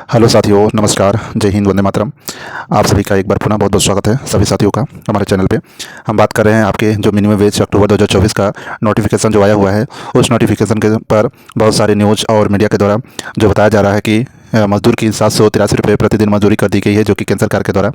Hello साथियों, नमस्कार, जय हिंद, वंदे मातरम। आप सभी का एक बार पुनः बहुत बहुत स्वागत है सभी साथियों का हमारे चैनल पे। हम बात कर रहे हैं आपके जो मिनिमम वेज अक्टूबर 2024 का नोटिफिकेशन जो आया हुआ है, उस नोटिफिकेशन के पर बहुत सारे न्यूज़ और मीडिया के द्वारा जो बताया जा रहा है कि मजदूर की 783 रुपये प्रतिदिन मजदूरी कर दी गई है, जो कि केंद्र सरकार के द्वारा।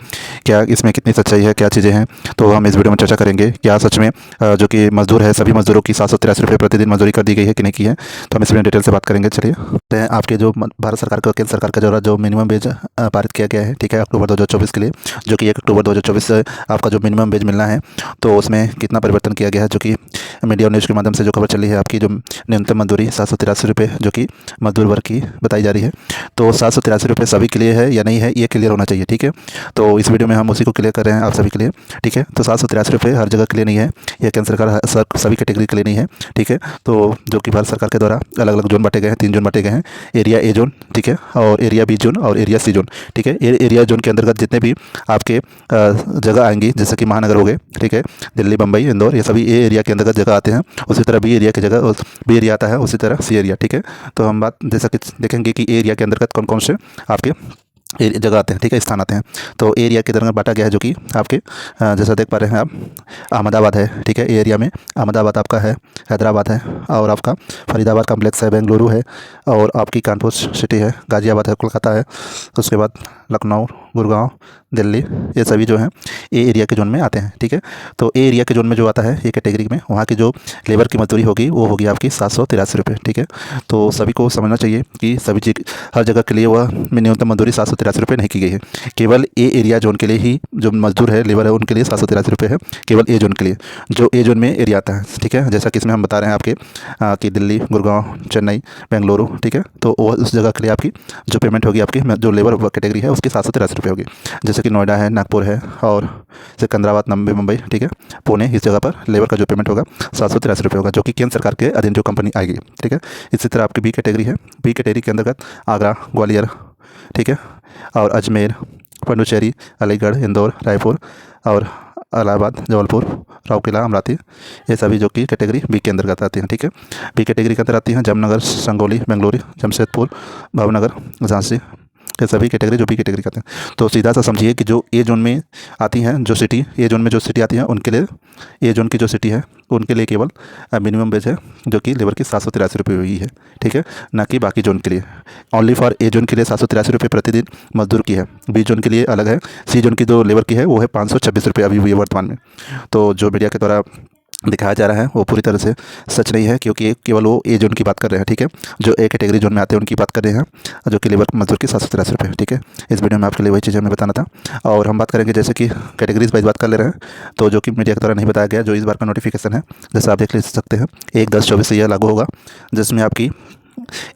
क्या इसमें कितनी सच्चाई है, क्या चीज़ें हैं, तो हम इस वीडियो में चर्चा करेंगे। क्या सच में जो कि मजदूर है, सभी मजदूरों की 783 रुपये प्रतिदिन मजदूरी कर दी गई है कि नहीं की है, तो हम इसमें डिटेल से बात करेंगे। चलिए, तो आपके जो भारत सरकार का, केंद्र सरकार के द्वारा जो मिनिमम वेज पारित किया गया है, ठीक है, अक्टूबर 2024 के लिए, जो कि 1 अक्टूबर 2024 से आपका जो मिनिमम वेज मिलना है, तो उसमें कितना परिवर्तन किया गया है, जो कि मीडिया और न्यूज़ के माध्यम से जो खबर चली है, आपकी जो न्यूनतम मजदूरी 783 रुपये जो कि मजदूर वर्ग की बताई जा रही है, तो 783 रुपये सभी के लिए है या नहीं है, ये क्लियर होना चाहिए। ठीक है, तो इस वीडियो में हम उसी को क्लियर कर रहे हैं आप सभी के लिए। ठीक है, तो 783 रुपये हर जगह के लिए नहीं है, यह केंद्र सरकार सभी कैटेगरी के लिए नहीं है। ठीक है, तो जो कि भारत सरकार के द्वारा अलग अलग जोन बांटे गए हैं, 3 जोन बांटे गए हैं, एरिया ए जोन, ठीक है, और एरिया बी जोन और एरिया सी जोन। ठीक है, एरिया जोन के अंतर्गत जितने भी आपके जगह आएंगी, जैसे कि महानगर हो गए, ठीक है, दिल्ली, बम्बई, इंदौर, ये सभी ए एरिया के अंतर्गत जगह आते हैं। उसी तरह बी एरिया की जगह बी एरिया आता है, उसी तरह सी एरिया। ठीक है, तो हम बात जैसा कि देखेंगे कि ए एरिया के अंतर्गत कौन कौन से आपके जगह आते हैं, ठीक है, स्थान आते हैं। तो एरिया के अंतर्गत बांटा गया है, जो कि आपके जैसा देख पा रहे हैं आप, अहमदाबाद है, ठीक है, एरिया में अहमदाबाद आपका है, हैदराबाद है, और आपका फरीदाबाद कम्प्लेक्स है, बेंगलुरु है, और आपकी कानपुर सिटी है, गाज़ियाबाद है, कोलकाता है, उसके बाद लखनऊ, गुड़गांव, दिल्ली, ये सभी जो हैं ए एरिया के जोन में आते हैं। ठीक है, तो ए एरिया के जोन में जो आता है ये कैटेगरी में, वहाँ की जो लेबर की मजदूरी होगी वो होगी आपकी 783 रुपये। ठीक है, तो सभी को समझना चाहिए कि सभी हर जगह के लिए वह न्यूनतम मजदूरी 783 रुपये नहीं की गई है। केवल ए एरिया जोन के लिए ही जो मजदूर है, लेबर है, उनके लिए 783 रुपये है, केवल ए जोन के लिए, जो ए जोन में एरिया आता है। ठीक है, जैसा कि इसमें हम बता रहे हैं आपके कि दिल्ली, गुड़गांव, चेन्नई, बेंगलुरु, ठीक है, तो वो उस जगह के लिए आपकी जो पेमेंट होगी, आपकी जो लेबर कैटेगरी है उसकी 783 रुपये होगी। जैसे कि नोएडा है, नागपुर है, और सिकंदराबाद, नवी मुंबई, ठीक है, पुणे, इस जगह पर लेबर का जो पेमेंट होगा 783 रुपये होगा, जो कि केंद्र सरकार के अधीन जो कंपनी आएगी। ठीक है, इसी तरह आपकी बी कैटेगरी है, बी कैटेगरी के अंतर्गत आगरा, ग्वालियर, ठीक है, और अजमेर, पुडुचेरी, अलीगढ़, इंदौर, रायपुर, और इलाहाबाद, जबलपुर, राउरकेला, अमरावती, ये सभी जो कि कैटेगरी बी के अंतर्गत आती हैं। ठीक है, बी कैटेगरी के अंदर आती हैं जामनगर, संगोली, बेंगलुरु, जमशेदपुर, भावनगर, झांसी, ये सभी कैटेगरी जो बी कैटेगरी का आते हैं। तो सीधा सा समझिए कि जो ए जोन में आती हैं, जो सिटी ए जोन में जो सिटी आती हैं, उनके लिए ए जोन की जो सिटी है उनके लिए केवल मिनिमम वेज है, जो कि लेबर की 783 रुपये हुई है। ठीक है, ना कि बाकी जोन के लिए। ओनली फॉर ए जोन के लिए 783 रुपये प्रतिदिन मजदूर की है, बी जोन के लिए अलग है, सी जोन की जो लेबर की है वो है 526 रुपये अभी हुई है वर्तमान में। तो जो मीडिया के द्वारा दिखाया जा रहा है वो पूरी तरह से सच नहीं है, क्योंकि केवल वो ए जोन की बात कर रहे हैं। ठीक है, जो ए कैटेगरी जोन में आते हैं उनकी बात कर रहे हैं, जो कि लेबर मजदूर की 783 रुपये। ठीक है, इस वीडियो में आपके लिए वही चीज़ हमें बताना था। और हम बात करेंगे जैसे कि कैटेगरीज वाइज बात कर ले रहे हैं, तो जो कि मीडिया के द्वारा नहीं बताया गया, जो इस बार का नोटिफिकेशन है, जैसे आप देख ले सकते हैं, 1/10/24 से यह लागू होगा, जिसमें आपकी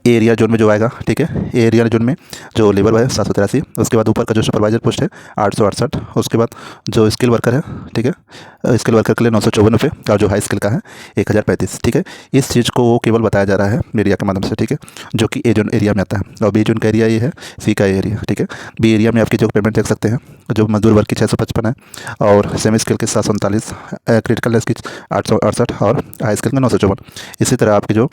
एरिया जोन में जो आएगा, ठीक है, एरिया जोन में जो लेबर है 783, उसके बाद ऊपर का जो सुपरवाइजर पोस्ट है 868, उसके बाद जो स्किल वर्कर है, ठीक है, स्किल वर्कर के लिए 954 रुपये, और जो हाई स्किल का है 1035। ठीक है, इस चीज़ को वो केवल बताया जा रहा है मीडिया के माध्यम से। ठीक है, जो कि ए जोन एरिया में आता है, और बी जोन का एरिया ये है, सी का एरिया। ठीक है, बी एरिया में आपकी जो पेमेंट देख सकते हैं, जो मजदूर वर्ग की 655 है, और सेमी स्किल के 739, क्रिटिकल लेस की 868, और हाई स्किल का 954। इसी तरह आपकी जो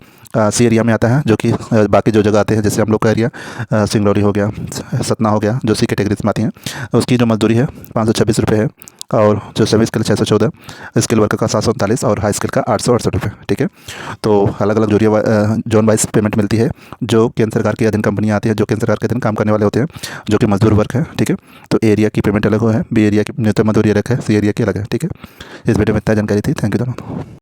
सी एरिया में आता है, जो कि बाकी जो जगह आते हैं, जैसे हम लोग का एरिया सिंगरौली हो गया, सतना हो गया, जो सी कैटेगरी में आती हैं, उसकी जो मजदूरी है 526 रुपये है, और जो सेमी स्किल 614, स्किल वर्कर का 739, और हाई स्किल का 868 रुपये। ठीक है, तो अलग अलग जोन वाइज पेमेंट मिलती है, जो केंद्र सरकार की अधीन कंपनियाँ आती हैं, जो केंद्र सरकार के अधीन काम करने वाले होते हैं, जो कि मजदूर वर्ग है। ठीक है, तो एरिया की पेमेंट अलग है, बी एरिया की न्यूनतम मजदूरी अलग है, सी एरिया की अलग है। ठीक है, इस वीडियो में इतना जानकारी थी। थैंक यू दोनों।